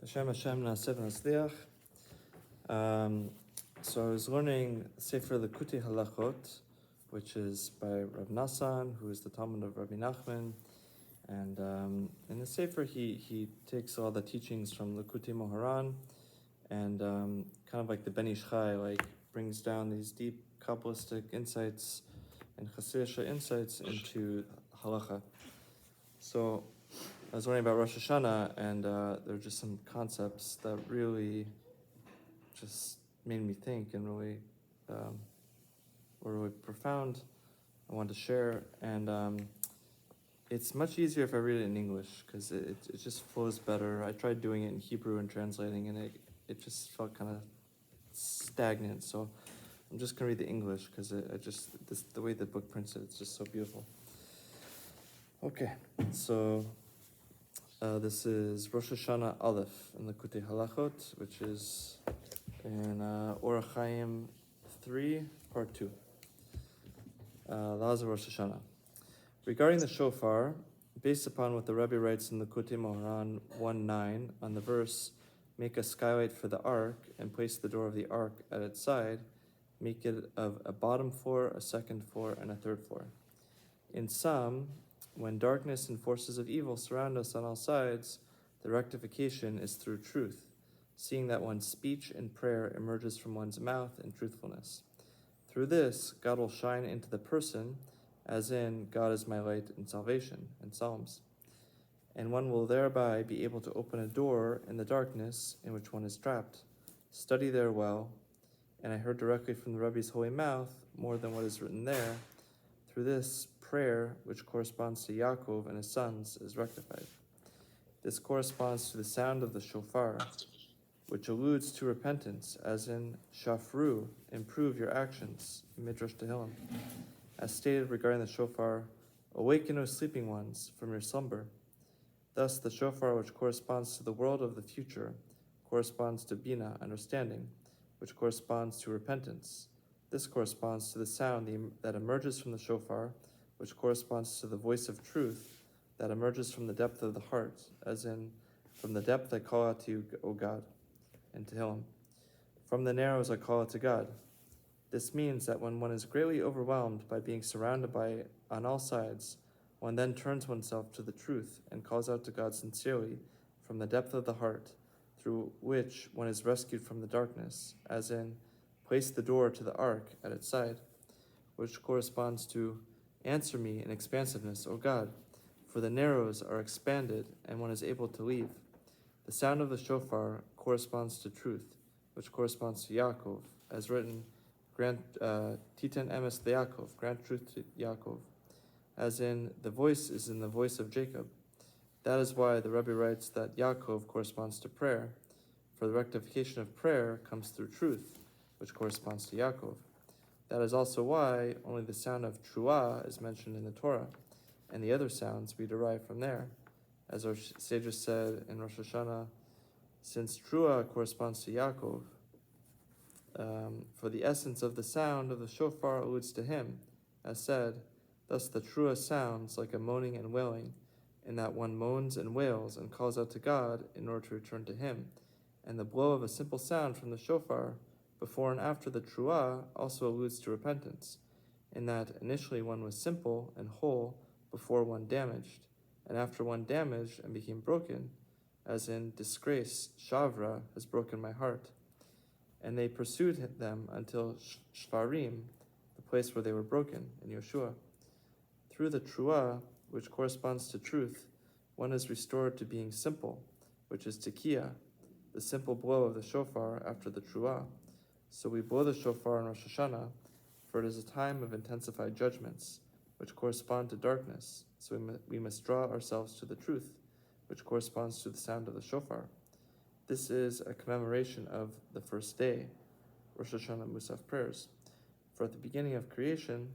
Hashem Na'aseh V'Nasliach. So I was learning Sefer Likutei Halachot, which is by Rav Natan, who is the Talmud of Rabbi Nachman. And in the Sefer, he takes all the teachings from Likutei Moharan and kind of like the Ben Ish Chai, like brings down these deep Kabbalistic insights and Hasidic insights into halacha. So I was learning about Rosh Hashanah, and there are just some concepts that really just made me think and really were really profound. I wanted to share, and it's much easier if I read it in English because it just flows better. I tried doing it in Hebrew and translating, and it just felt kind of stagnant. So I'm just gonna read the English because the way the book prints it, it's just so beautiful. Okay, so this is Rosh Hashanah Aleph in the Likutei Halachot, which is in Orach Chaim 3, part 2. Laws of Rosh Hashanah. Regarding the Shofar, based upon what the Rebbe writes in the Likutei Moharan 1:9 on the verse, make a skylight for the ark and place the door of the ark at its side, make it of a bottom floor, a second floor, and a third floor. In sum, when darkness and forces of evil surround us on all sides, the rectification is through truth, seeing that one's speech and prayer emerges from one's mouth in truthfulness. Through this, God will shine into the person, as in, God is my light and salvation, in Psalms. And one will thereby be able to open a door in the darkness in which one is trapped. Study there well, and I heard directly from the Rebbe's holy mouth more than what is written there. Through this, prayer, which corresponds to Yaakov and his sons, is rectified. This corresponds to the sound of the shofar, which alludes to repentance, as in Shafru, improve your actions, Midrash Tehillim. As stated regarding the shofar, awaken, O sleeping ones, from your slumber. Thus, the shofar, which corresponds to the world of the future, corresponds to Bina, understanding, which corresponds to repentance. This corresponds to the sound that emerges from the shofar, which corresponds to the voice of truth that emerges from the depth of the heart, as in, from the depth I call out to you, O God, and Tehillim. From the narrows I call out to God. This means that when one is greatly overwhelmed by being surrounded by on all sides, one then turns oneself to the truth and calls out to God sincerely from the depth of the heart, through which one is rescued from the darkness, as in, place the door to the ark at its side, which corresponds to, answer me in expansiveness, O God, for the narrows are expanded and one is able to leave. The sound of the shofar corresponds to truth, which corresponds to Yaakov, as written, grant Titan emes leYaakov, grant truth to Yaakov, as in, the voice is in the voice of Jacob. That is why the Rebbe writes that Yaakov corresponds to prayer, for the rectification of prayer comes through truth, which corresponds to Yaakov. That is also why only the sound of Truah is mentioned in the Torah, and the other sounds we derive from there. As our sages said in Rosh Hashanah, since Truah corresponds to Yaakov, for the essence of the sound of the shofar alludes to him, as said, thus the Truah sounds like a moaning and wailing, in that one moans and wails and calls out to God in order to return to him, and the blow of a simple sound from the shofar before and after the Truah also alludes to repentance, in that initially one was simple and whole before one damaged, and after one damaged and became broken, as in disgrace, Shavra has broken my heart. And they pursued them until Shvarim, the place where they were broken, in Yeshua. Through the Truah, which corresponds to truth, one is restored to being simple, which is Tekiah, the simple blow of the shofar after the Truah. So we blow the shofar in Rosh Hashanah, for it is a time of intensified judgments, which correspond to darkness, so we must draw ourselves to the truth, which corresponds to the sound of the shofar. This is a commemoration of the first day, Rosh Hashanah Musaf prayers. For at the beginning of creation,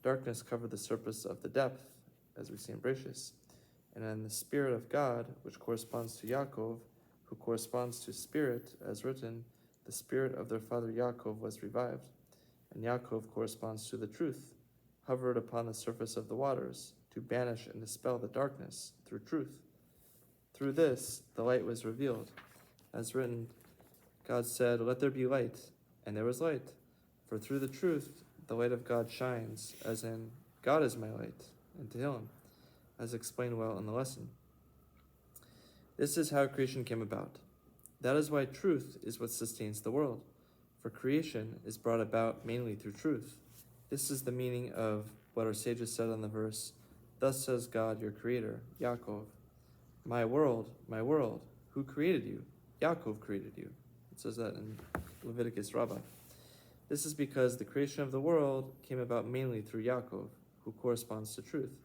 darkness covered the surface of the depth, as we see in Bereshis, and in the Spirit of God, which corresponds to Yaakov, who corresponds to Spirit, as written, the spirit of their father Yaakov was revived, and Yaakov corresponds to the truth, hovered upon the surface of the waters, to banish and dispel the darkness through truth. Through this, the light was revealed, As written, God said, "Let there be light," and there was light. For through the truth, the light of God shines, as in, God is my light, and Tehillim, as explained well in the lesson. This is how creation came about. That is why truth is what sustains the world, for creation is brought about mainly through truth. This is the meaning of what our sages said on the verse, "Thus says God, your creator, Yaakov, my world, who created you? Yaakov created you." It says that in Leviticus Rabbah. This is because the creation of the world came about mainly through Yaakov, who corresponds to truth.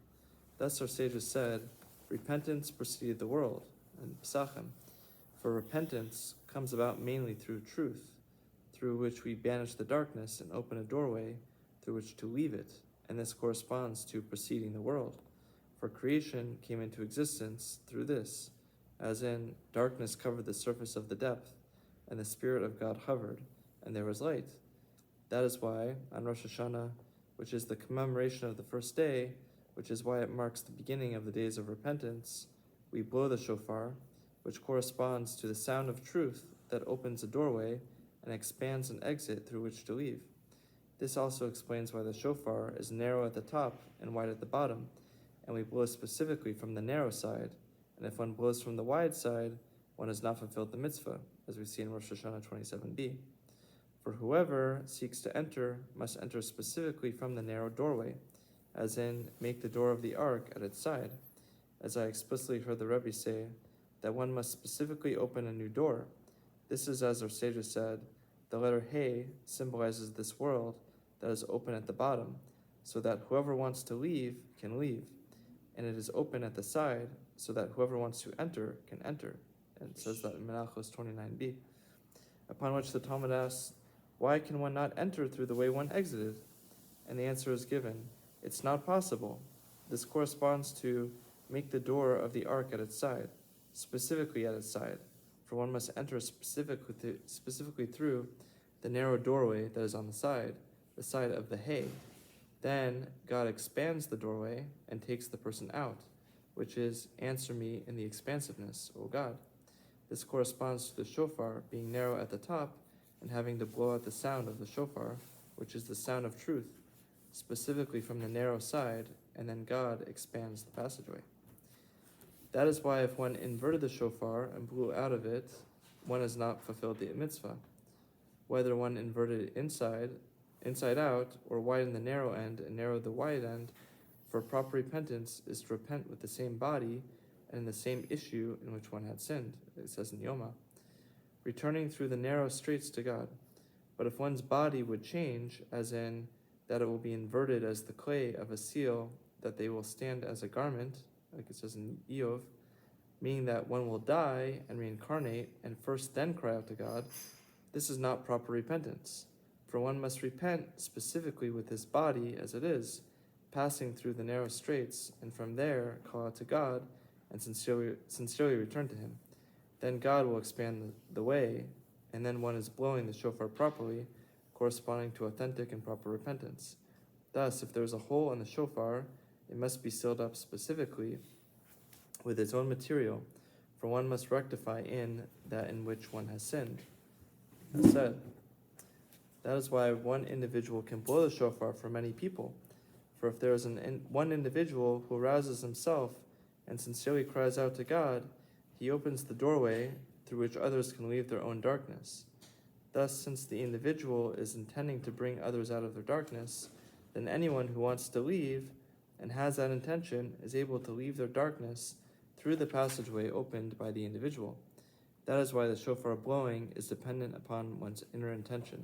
Thus our sages said, repentance preceded the world, and Pesachim, for repentance comes about mainly through truth, through which we banish the darkness and open a doorway through which to leave it, and this corresponds to preceding the world. For creation came into existence through this, as in, darkness covered the surface of the depth, and the Spirit of God hovered, and there was light. That is why, on Rosh Hashanah, which is the commemoration of the first day, which is why it marks the beginning of the days of repentance, we blow the shofar, which corresponds to the sound of truth that opens a doorway and expands an exit through which to leave. This also explains why the shofar is narrow at the top and wide at the bottom, and we blow specifically from the narrow side, and if one blows from the wide side, one has not fulfilled the mitzvah, as we see in Rosh Hashanah 27b. For whoever seeks to enter must enter specifically from the narrow doorway, as in, make the door of the ark at its side. As I explicitly heard the Rebbe say, that one must specifically open a new door. This is, as our sages said, the letter He symbolizes this world that is open at the bottom, so that whoever wants to leave can leave, and it is open at the side, so that whoever wants to enter can enter. And it says that in Menachos 29b. Upon which the Talmud asks, why can one not enter through the way one exited? And the answer is given, it's not possible. This corresponds to make the door of the ark at its side, specifically at its side, for one must enter specifically through the narrow doorway that is on the side of the hay. Then God expands the doorway and takes the person out, which is, answer me in the expansiveness, O God. This corresponds to the shofar being narrow at the top and having to blow out the sound of the shofar, which is the sound of truth, specifically from the narrow side, and then God expands the passageway. That is why if one inverted the shofar and blew out of it, one has not fulfilled the mitzvah. Whether one inverted it inside out, or widened the narrow end and narrowed the wide end, for proper repentance is to repent with the same body and in the same issue in which one had sinned, it says in Yoma, returning through the narrow straits to God. But if one's body would change, as in that it will be inverted as the clay of a seal, that they will stand as a garment, like it says in Eov, meaning that one will die and reincarnate and first then cry out to God, this is not proper repentance. For one must repent specifically with his body as it is, passing through the narrow straits, and from there call out to God and sincerely return to him. Then God will expand the way, and then one is blowing the shofar properly, corresponding to authentic and proper repentance. Thus, if there is a hole in the shofar, it must be sealed up specifically with its own material, for one must rectify in that in which one has sinned. As said, that is why one individual can blow the shofar for many people. For if there is one individual who arouses himself and sincerely cries out to God, he opens the doorway through which others can leave their own darkness. Thus, since the individual is intending to bring others out of their darkness, then anyone who wants to leave and has that intention is able to leave their darkness through the passageway opened by the individual. That is why the shofar blowing is dependent upon one's inner intention.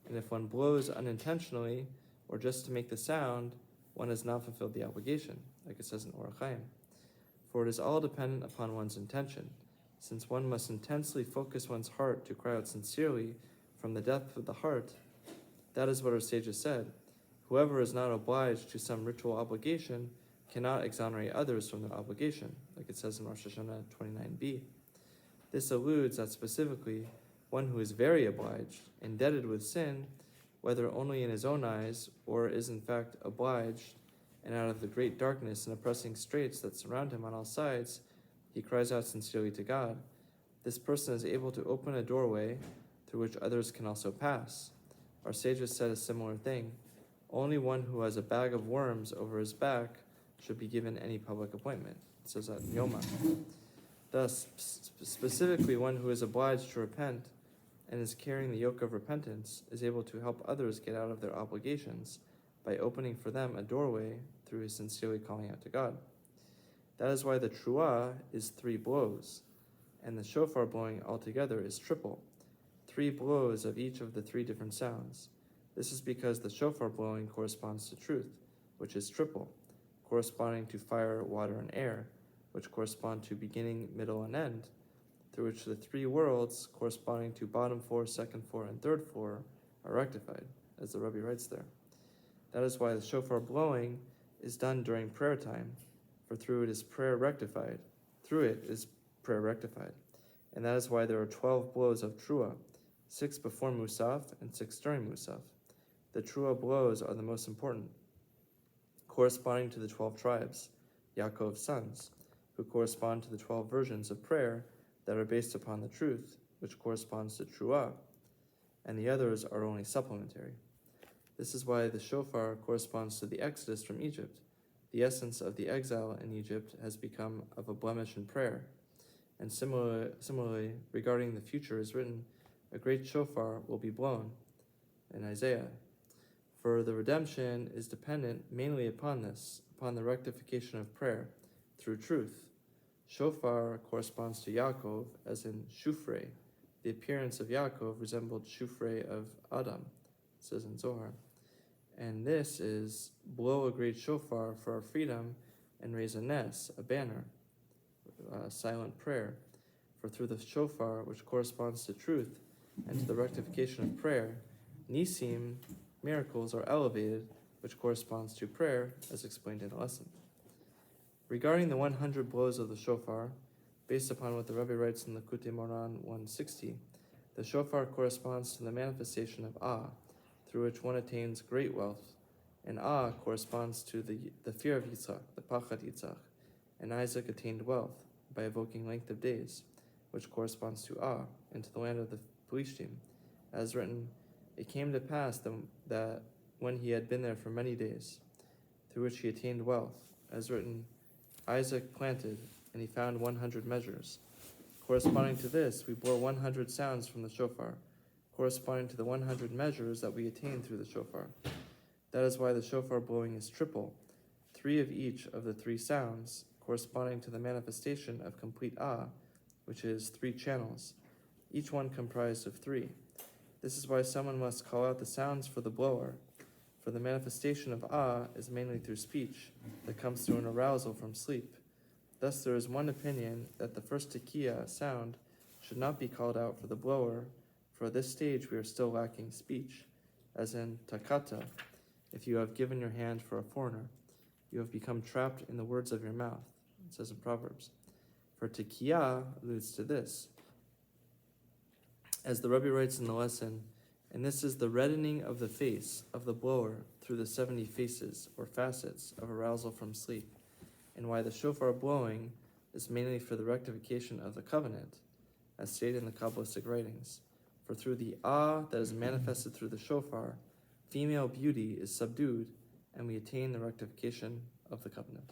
And if one blows unintentionally, or just to make the sound, one has not fulfilled the obligation, like it says in Orach Chaim. For it is all dependent upon one's intention, since one must intensely focus one's heart to cry out sincerely from the depth of the heart. That is what our sages said. Whoever is not obliged to some ritual obligation cannot exonerate others from their obligation, like it says in Rosh Hashanah 29b. This alludes that specifically one who is very obliged, indebted with sin, whether only in his own eyes, or is in fact obliged, and out of the great darkness and oppressing straits that surround him on all sides, he cries out sincerely to God. This person is able to open a doorway through which others can also pass. Our sages said a similar thing. Only one who has a bag of worms over his back should be given any public appointment. It says that in Yoma. Thus, specifically one who is obliged to repent and is carrying the yoke of repentance is able to help others get out of their obligations by opening for them a doorway through his sincerely calling out to God. That is why the truah is 3 blows, and the shofar blowing altogether is triple, 3 blows of each of the 3 different sounds. This is because the shofar blowing corresponds to truth, which is triple, corresponding to fire, water, and air, which correspond to beginning, middle, and end, through which the 3 worlds corresponding to bottom floor, second floor, and third floor are rectified, as the Rebbe writes there. That is why the shofar blowing is done during prayer time, for through it is prayer rectified. And that is why there are 12 blows of truah, 6 before Musaf and 6 during Musaf. The truah blows are the most important, corresponding to the 12 tribes, Yaakov's sons, who correspond to the 12 versions of prayer that are based upon the truth, which corresponds to truah, and the others are only supplementary. This is why the shofar corresponds to the exodus from Egypt. The essence of the exile in Egypt has become of a blemish in prayer. And similarly, regarding the future is written, a great shofar will be blown in Isaiah. For the redemption is dependent mainly upon this, upon the rectification of prayer through truth. Shofar corresponds to Yaakov, as in Shufrei. The appearance of Yaakov resembled Shufrei of Adam, it says in Zohar. And this is blow a great shofar for our freedom and raise a nes, a banner, silent prayer. For through the shofar, which corresponds to truth and to the rectification of prayer, nisim, miracles, are elevated, which corresponds to prayer, as explained in the lesson. Regarding the 100 blows of the shofar, based upon what the Rebbe writes in the Likutei Moharan 160, the shofar corresponds to the manifestation of Ah, through which one attains great wealth, and Ah corresponds to the fear of Yitzhak, the Pachad Yitzhak, and Isaac attained wealth by evoking length of days, which corresponds to Ah, into the land of the Philistine. As written, it came to pass that when he had been there for many days, through which he attained wealth, as written, Isaac planted, and he found 100 measures. Corresponding to this, we bore 100 sounds from the shofar, corresponding to the 100 measures that we attain through the shofar. That is why the shofar blowing is triple, 3 of each of the 3 sounds, corresponding to the manifestation of complete Ah, which is 3 channels, each one comprised of 3. This is why someone must call out the sounds for the blower, for the manifestation of Ah is mainly through speech, that comes through an arousal from sleep. Thus there is one opinion that the first tekiah sound should not be called out for the blower, for at this stage we are still lacking speech, as in takata, if you have given your hand for a foreigner, you have become trapped in the words of your mouth, it says in Proverbs. For tekiah alludes to this. As the Rebbe writes in the lesson, and this is the reddening of the face of the blower through the 70 faces or facets of arousal from sleep, and why the shofar blowing is mainly for the rectification of the covenant, as stated in the Kabbalistic writings. For through the Ah that is manifested through the shofar, female beauty is subdued, and we attain the rectification of the covenant.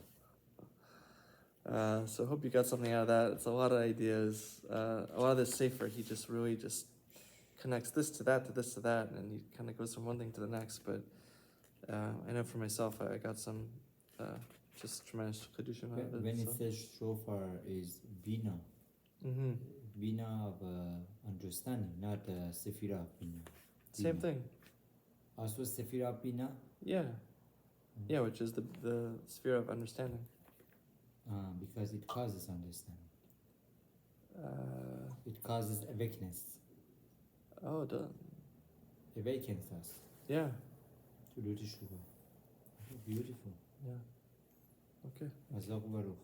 So I hope you got something out of that. It's a lot of ideas. A lot of this sefer, he just really just connects this to that, to this to that, and he kind of goes from one thing to the next. But I know for myself, I got some just tremendous chedushim out of it. When it says shofar is bina, bina of understanding, not sefirah bina. Same thing. Also sefirah bina? Yeah. Yeah, which is the sphere of understanding. Because it causes understanding. It causes awakeness. Oh, it does. Awakens us. Yeah. To do the shofar. Beautiful. Yeah. Okay. Azak Baruch.